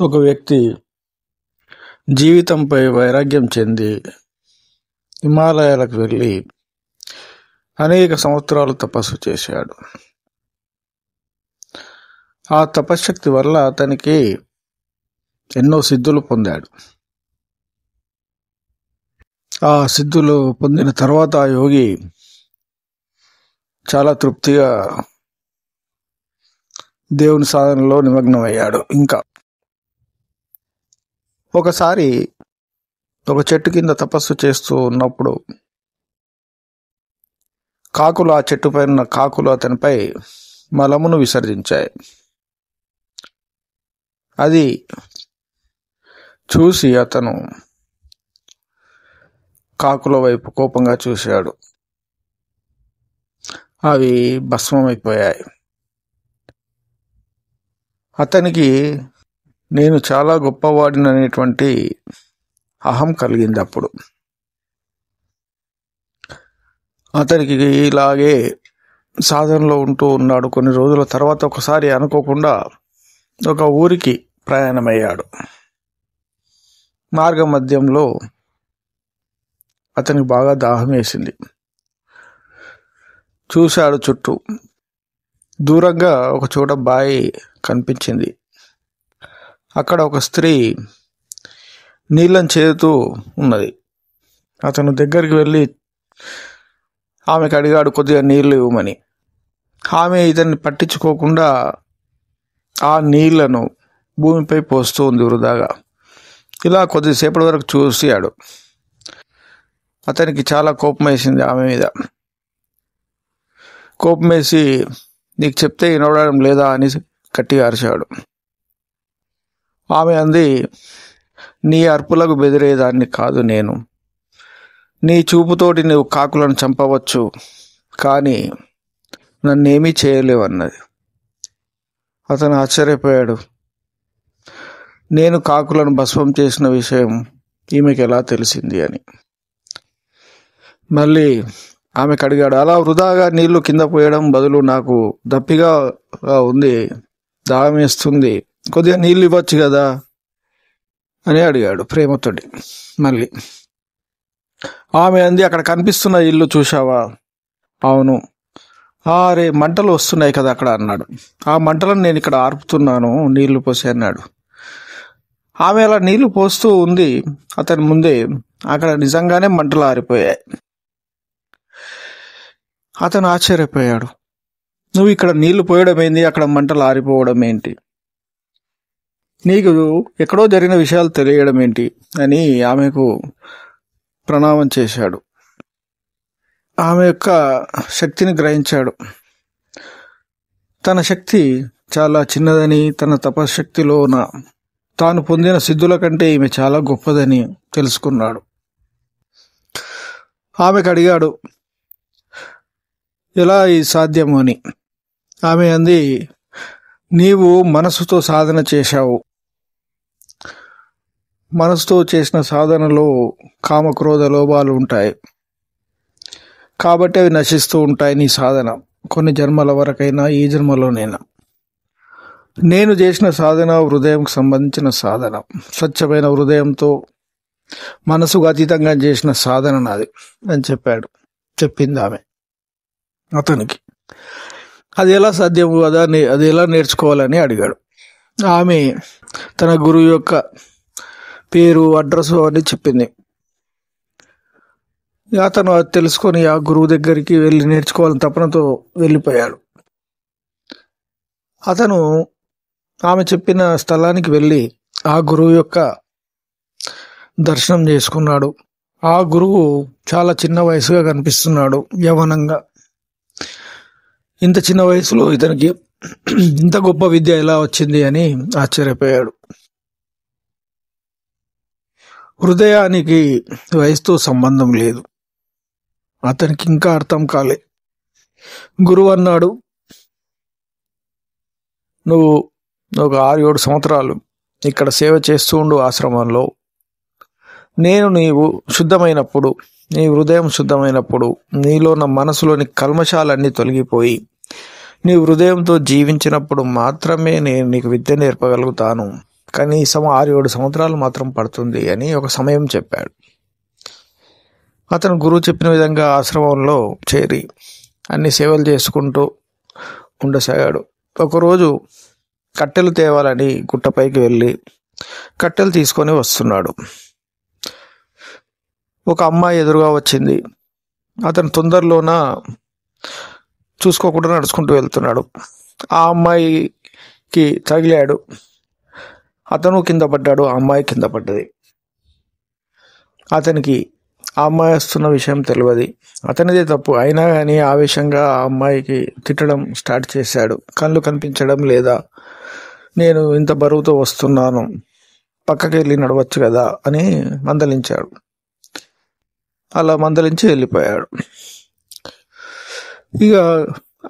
ఒక వ్యక్తి జీవితంపై వైరాగ్యం చెంది హిమాలయాలకు వెళ్ళి అనేక సంవత్సరాలు తపస్సు చేశాడు. ఆ తపశ్శక్తి వల్ల అతనికి ఎన్నో సిద్ధులు పొందాడు. ఆ సిద్ధులు పొందిన తర్వాత ఆ యోగి చాలా తృప్తిగా దేవుని సాధనలో నిమగ్నమయ్యాడు. ఇంకా ఒకసారి ఒక చెట్టు కింద తపస్సు చేస్తూ ఉన్నప్పుడు కాకులు, ఆ చెట్టు పైన ఉన్న కాకులు అతనిపై మలమును విసర్జించాయి. అది చూసి అతను కాకుల వైపు కోపంగా చూశాడు. అవి భస్మమైపోయాయి. అతనికి నేను చాలా గొప్పవాడిని అనేటువంటి అహం కలిగింది. అప్పుడు అతనికి ఇలాగే సాధనలో ఉంటూ ఉన్నాడు. కొన్ని రోజుల తర్వాత ఒకసారి అనుకోకుండా ఒక ఊరికి ప్రయాణమయ్యాడు. మార్గ మధ్యంలో అతనికి బాగా దాహం వేసింది. చూశాడు చుట్టూ. దూరంగా ఒక చోట బావి కనిపించింది. అక్కడ ఒక స్త్రీ నీళ్ళని చేదుతూ ఉన్నది. అతను దగ్గరికి వెళ్ళి ఆమెకు అడిగాడు కొద్దిగా నీళ్లు ఇవ్వమని. ఆమె ఇతన్ని పట్టించుకోకుండా ఆ నీళ్లను భూమిపై పోస్తూ ఉంది వృధాగా. ఇలా కొద్దిసేపటి వరకు చూశాడు. అతనికి చాలా కోపం వేసింది ఆమె మీద. కోపం వేసి, నీకు చెప్తే వినవడం లేదా అని గట్టిగా అరిచాడు. ఆమె అంది, నీ అర్పులకు బెదిరేదాన్ని కాదు నేను. నీ చూపుతోటి నువ్వు కాకులను చంపవచ్చు, కానీ నన్నేమీ చేయలేవన్నది. అతను ఆశ్చర్యపోయాడు. నేను కాకులను భస్మం చేసిన విషయం ఈమెకి ఎలా తెలిసింది అని. మళ్ళీ ఆమెకు అడిగాడు, అలా వృధాగా నీళ్లు కింద పోయడం బదులు నాకు దప్పిగా ఉంది, దాహం వేస్తుంది, కొద్దిగా నీళ్ళు ఇవ్వచ్చు కదా అని అడిగాడు ప్రేమతోటి. మళ్ళీ ఆమె అంది, అక్కడ కనిపిస్తున్న ఇల్లు చూశావా? అవును. అరే, మంటలు వస్తున్నాయి కదా అక్కడ అన్నాడు. ఆ మంటలను నేను ఇక్కడ ఆర్పుతున్నాను, నీళ్లు పోసి అన్నాడు. ఆమె అలా నీళ్లు పోస్తూ ఉంది అతని ముందే. అక్కడ నిజంగానే మంటలు ఆరిపోయాయి. అతను ఆశ్చర్యపోయాడు. నువ్వు ఇక్కడ నీళ్లు పోయడం ఏంటి, అక్కడ మంటలు ఆరిపోవడం ఏంటి, నీకు ఎక్కడో జరిగిన విషయాలు తెలియడం ఏంటి అని ఆమెకు ప్రణామం చేశాడు. ఆమె యొక్క శక్తిని గ్రహించాడు. తన శక్తి చాలా చిన్నదని, తన తపశక్తిలోన తాను పొందిన సిద్ధుల కంటే ఈమె చాలా గొప్పదని తెలుసుకున్నాడు. ఆమెకు అడిగాడు, ఎలా ఈ సాధ్యము అని. ఆమె అంది, నీవు మనసుతో సాధన చేశావు. మనసుతో చేసిన సాధనలో కామక్రోధ లోభాలు ఉంటాయి కాబట్టి అవి నశిస్తూ ఉంటాయి. నీ సాధన కొన్ని జన్మల వరకైనా ఈ జన్మలోనైనా. నేను చేసిన సాధన హృదయంకు సంబంధించిన సాధన, స్వచ్ఛమైన హృదయంతో మనసుకు అతీతంగా చేసిన సాధన నాది అని చెప్పింది ఆమె అతనికి. అది ఎలా సాధ్యము కదా, అది ఎలా నేర్చుకోవాలని అడిగాడు. ఆమె తన గురువు యొక్క పేరు, అడ్రస్ అని చెప్పింది. అతను అది తెలుసుకొని ఆ గురువు దగ్గరికి వెళ్ళి నేర్చుకోవాలని తపనతో వెళ్ళిపోయాడు. అతను ఆమె చెప్పిన స్థలానికి వెళ్ళి ఆ గురువు యొక్క దర్శనం చేసుకున్నాడు. ఆ గురువు చాలా చిన్న వయసుగా కనిపిస్తున్నాడు, యవ్వనంగా. ఇంత చిన్న వయసులో ఇతనికి ఇంత గొప్ప విద్య ఎలా వచ్చింది అని ఆశ్చర్యపోయాడు. హృదయానికి వయసుతో సంబంధం లేదు. అతనికి ఇంకా అర్థం కాలే. గురువు అన్నాడు, నువ్వు ఒక 6-7 సంవత్సరాలు ఇక్కడ సేవ చేస్తూ ఉండు ఆశ్రమంలో. నీవు శుద్ధమైనప్పుడు, నీ హృదయం శుద్ధమైనప్పుడు, నీలో ఉన్న మనసులోని కల్మషాలన్నీ తొలగిపోయి నీ హృదయంతో జీవించినప్పుడు మాత్రమే నేను నీకు విద్య నేర్పగలుగుతాను. కనీసం 6-7 సంవత్సరాలు మాత్రం పడుతుంది అని ఒక సమయం చెప్పాడు. అతను గురువు చెప్పిన విధంగా ఆశ్రమంలో చేరి అన్ని సేవలు చేసుకుంటూ ఉండసాగాడు. ఒకరోజు కట్టెలు తేవాలని గుట్టపైకి వెళ్ళి కట్టెలు తీసుకొని వస్తున్నాడు. ఒక అమ్మాయి ఎదురుగా వచ్చింది. అతను తొందరలోన చూసుకోకుండా నడుచుకుంటూ వెళ్తున్నాడు. ఆ అమ్మాయికి తగిలాడు. అతను కింద పడ్డాడు, ఆ అమ్మాయి కింద పడ్డది. అతనికి ఆ అమ్మాయి వస్తున్న విషయం తెలియదు. అతనిదే తప్పు అయినా కానీ ఆవేశంగా ఆ అమ్మాయికి తిట్టడం స్టార్ట్ చేశాడు. కళ్ళు కనిపించడం లేదా, నేను ఇంత బరువుతో వస్తున్నాను, పక్కకి వెళ్ళి నడవచ్చు కదా అని మందలించాడు. అలా మందలించి వెళ్ళిపోయాడు. ఇక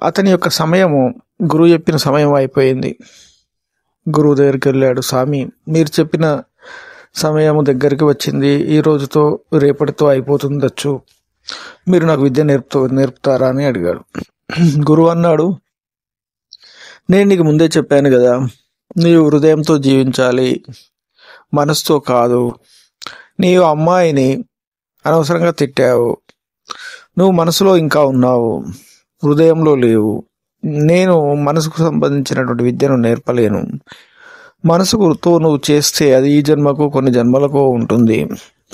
అతని యొక్క సమయము, గురువు చెప్పిన సమయం అయిపోయింది. గురువు దగ్గరికి వెళ్ళాడు. స్వామి, మీరు చెప్పిన సమయము దగ్గరికి వచ్చింది, ఈ రోజుతో రేపటితో అయిపోతుందచ్చు, మీరు నాకు విద్య నేర్పుతారా అని అడిగాడు. గురువు అన్నాడు, నేను నీకు ముందే చెప్పాను కదా, నీవు హృదయంతో జీవించాలి, మనసుతో కాదు. నీవు అమ్మాయిని అనవసరంగా తిట్టావు, నువ్వు మనసులో ఇంకా ఉన్నావు, హృదయంలో లేవు. నేను మనసుకు సంబంధించినటువంటి విద్యను నేర్పలేను. మనసుతో నువ్వు చేస్తే అది ఈ జన్మకు కొన్ని జన్మలకు ఉంటుంది,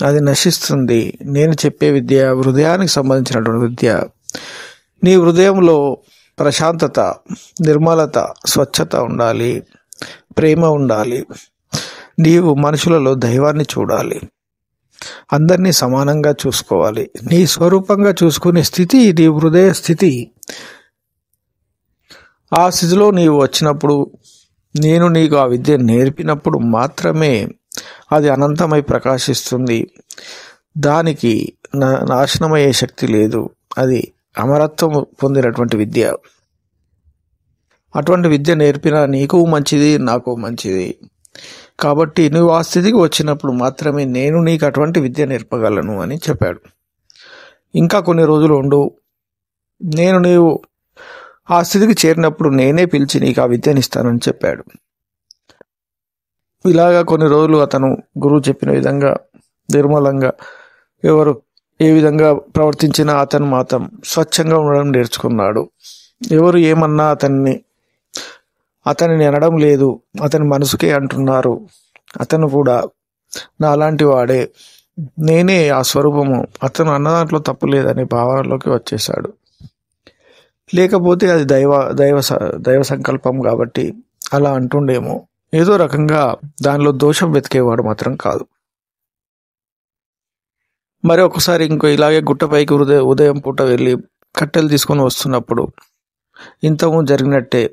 అది నశిస్తుంది. నేను చెప్పే విద్య హృదయానికి సంబంధించినటువంటి విద్య. నీ హృదయంలో ప్రశాంతత, నిర్మలత, స్వచ్ఛత ఉండాలి, ప్రేమ ఉండాలి. నీవు మనుషులలో దైవాన్ని చూడాలి, అందరినీ సమానంగా చూసుకోవాలి. నీ స్వరూపంగా చూసుకునే స్థితి నీ హృదయ స్థితి. ఆ స్థితిలో నీవు వచ్చినప్పుడు, నేను నీకు ఆ విద్య నేర్పినప్పుడు మాత్రమే అది అనంతమై ప్రకాశిస్తుంది. దానికి నాశనమయ్యే శక్తి లేదు. అది అమరత్వం పొందినటువంటి విద్య. అటువంటి విద్య నేర్పిన నీకు మంచిది, నాకు మంచిది. కాబట్టి నువ్వు ఆ స్థితికి వచ్చినప్పుడు మాత్రమే నేను నీకు అటువంటి విద్య నేర్పగలను అని చెప్పాడు. ఇంకా కొన్ని రోజులు ఉండు, నీవు ఆ స్థితికి చేరినప్పుడు నేనే పిలిచి నీకు ఆ విద్యను ఇస్తానని చెప్పాడు. ఇలాగా కొన్ని రోజులు అతను గురువు చెప్పిన విధంగా నిర్మలంగా, ఎవరు ఏ విధంగా ప్రవర్తించినా అతను మాత్రం స్వచ్ఛంగా ఉండడం నేర్చుకున్నాడు. ఎవరు ఏమన్నా అతనిని అనడం లేదు, అతని మనసుకే అంటున్నారు. అతను కూడా నాలాంటి వాడే, నేనే ఆ స్వరూపము, అతను అన్న దాంట్లో తప్పు లేదనే భావనలోకి వచ్చేశాడు. లేకపోతే అది దైవ సంకల్పం కాబట్టి అలా అంటుండేమో. ఏదో రకంగా దానిలో దోషం వెతికేవాడు మాత్రం కాదు. మరి ఒకసారి ఇంకో ఇలాగే గుట్టపైకి ఉదయం పూట వెళ్ళి కట్టెలు తీసుకొని వస్తున్నప్పుడు ఇంతకు జరిగినట్టే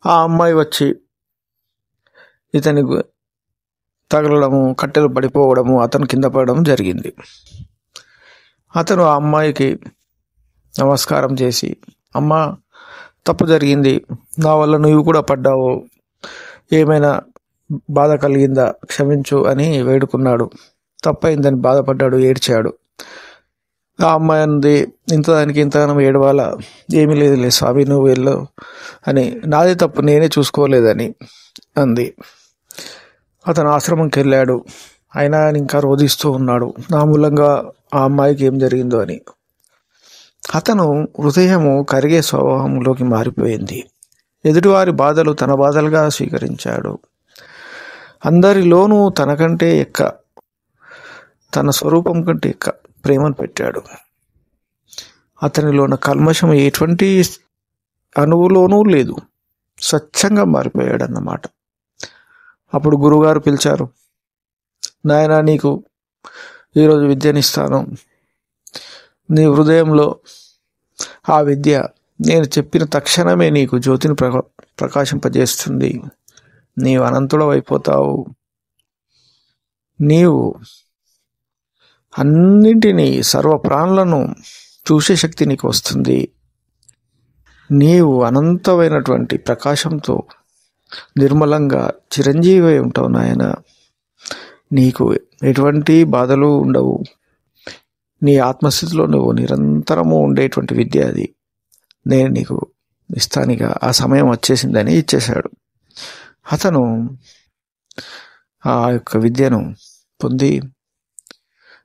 ఆ అమ్మాయి వచ్చి ఇతని తగలడము, కట్టెలు పడిపోవడము, అతను కింద పడడం జరిగింది. అతను ఆ అమ్మాయికి నమస్కారం చేసి, అమ్మ, తప్పు జరిగింది, నా వల్ల నువ్వు కూడా పడ్డావు, ఏమైనా బాధ కలిగిందా, క్షమించు అని వేడుకున్నాడు. తప్పైందని బాధపడ్డాడు, ఏడ్చాడు. ఆ అమ్మాయి అంది, ఇంతదానికి ఇంతగానం ఏడవాలా, ఏమీ లేదులే స్వామి, నువ్వు వెళ్ళు అని. నాదే తప్పు, నేనే చూసుకోలేదని అంది. అతను ఆశ్రమంకి వెళ్ళాడు. అయినా ఇంకా రోధిస్తూ ఉన్నాడు, నా మూలంగా ఆ అమ్మాయికి ఏం జరిగిందో అని. అతను హృదయము కరిగే స్వభావంలోకి మారిపోయింది. ఎదుటివారి బాధలు తన బాధలుగా స్వీకరించాడు. అందరిలోనూ తనకంటే తన స్వరూపం కంటే ప్రేమను పెట్టాడు. అతనిలోన కల్మషం ఎటువంటి అణువులోనూ లేదు, స్వచ్ఛంగా మారిపోయాడు అన్నమాట. అప్పుడు గురువుగారు పిలిచారు, నాయనా, నీకు ఈరోజు విద్యనిస్తాను. నీ హృదయంలో ఆ విద్య నేను చెప్పిన తక్షణమే నీకు జ్యోతిని ప్రకాశింపజేస్తుంది. నీవు అనంతుడు అయిపోతావు. నీవు అన్నింటినీ, సర్వ ప్రాణులను చూసే శక్తి నీకు వస్తుంది. నీవు అనంతమైనటువంటి ప్రకాశంతో నిర్మలంగా చిరంజీవి ఉంటావు నాయన. నీకు ఎటువంటి బాధలు ఉండవు. నీ ఆత్మస్థితిలో నువ్వు నిరంతరము ఉండేటువంటి విద్య అది. నేను నీకు ఇస్తానిగా, ఆ సమయం వచ్చేసిందని ఇచ్చేశాడు. అతను ఆ యొక్క విద్యను పొంది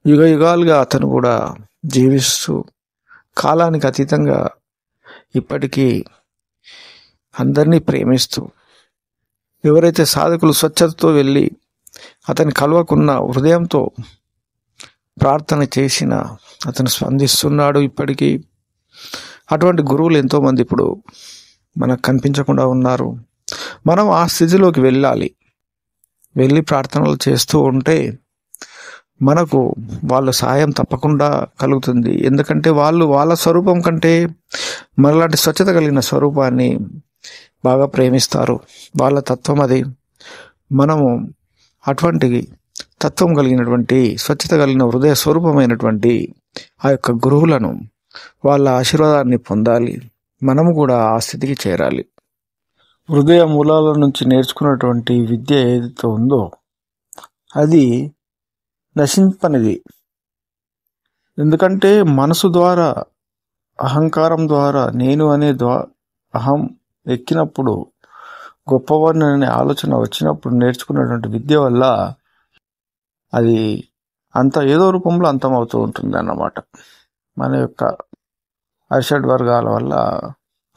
యుగ యుగాలుగా అతను కూడా జీవిస్తూ కాలానికి అతీతంగా ఇప్పటికీ అందరినీ ప్రేమిస్తూ, ఎవరైతే సాధకులు స్వచ్ఛతతో వెళ్ళి అతని కలవకున్న హృదయంతో ప్రార్థన చేసిన అతను స్పందిస్తున్నాడు ఇప్పటికీ. అటువంటి గురువులు ఎంతోమంది ఇప్పుడు మనకు కనిపించకుండా ఉన్నారు. మనం ఆ స్థితిలోకి వెళ్ళి ప్రార్థనలు చేస్తూ ఉంటే మనకు వాళ్ళ సహాయం తప్పకుండా కలుగుతుంది. ఎందుకంటే వాళ్ళ స్వరూపం కంటే మనలాంటి స్వచ్ఛత కలిగిన స్వరూపాన్ని బాగా ప్రేమిస్తారు. వాళ్ళ తత్వం అది. మనము అటువంటి తత్వం కలిగినటువంటి స్వచ్ఛత కలిగిన హృదయ స్వరూపమైనటువంటి ఆ యొక్క గురువులను, వాళ్ళ ఆశీర్వాదాన్ని పొందాలి. మనము కూడా ఆ స్థితికి చేరాలి. హృదయ మూలాల నుంచి నేర్చుకున్నటువంటి విద్య ఏదైతే ఉందో అది నశింపనిది. ఎందుకంటే మనసు ద్వారా, అహంకారం ద్వారా, నేను అనే అహం ఎక్కినప్పుడు, గొప్పవాడిని అనే ఆలోచన వచ్చినప్పుడు నేర్చుకున్నటువంటి విద్య వల్ల అది ఏదో రూపంలో అంతమవుతూ ఉంటుంది అన్నమాట. మన యొక్క అరిషడ్ వర్గాల వల్ల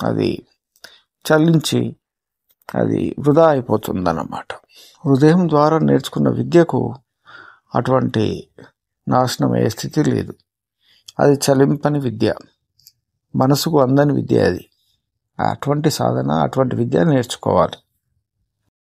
అది చలించి అది వృధా అయిపోతుంది అన్నమాట. హృదయం ద్వారా నేర్చుకున్న విద్యకు అటువంటి నాశనం అయ్యే స్థితి లేదు. అది చలింపని విద్య, మనసుకు అందని విద్య. అది అటువంటి సాధన, అటువంటి విద్య నేర్చుకోవాలి.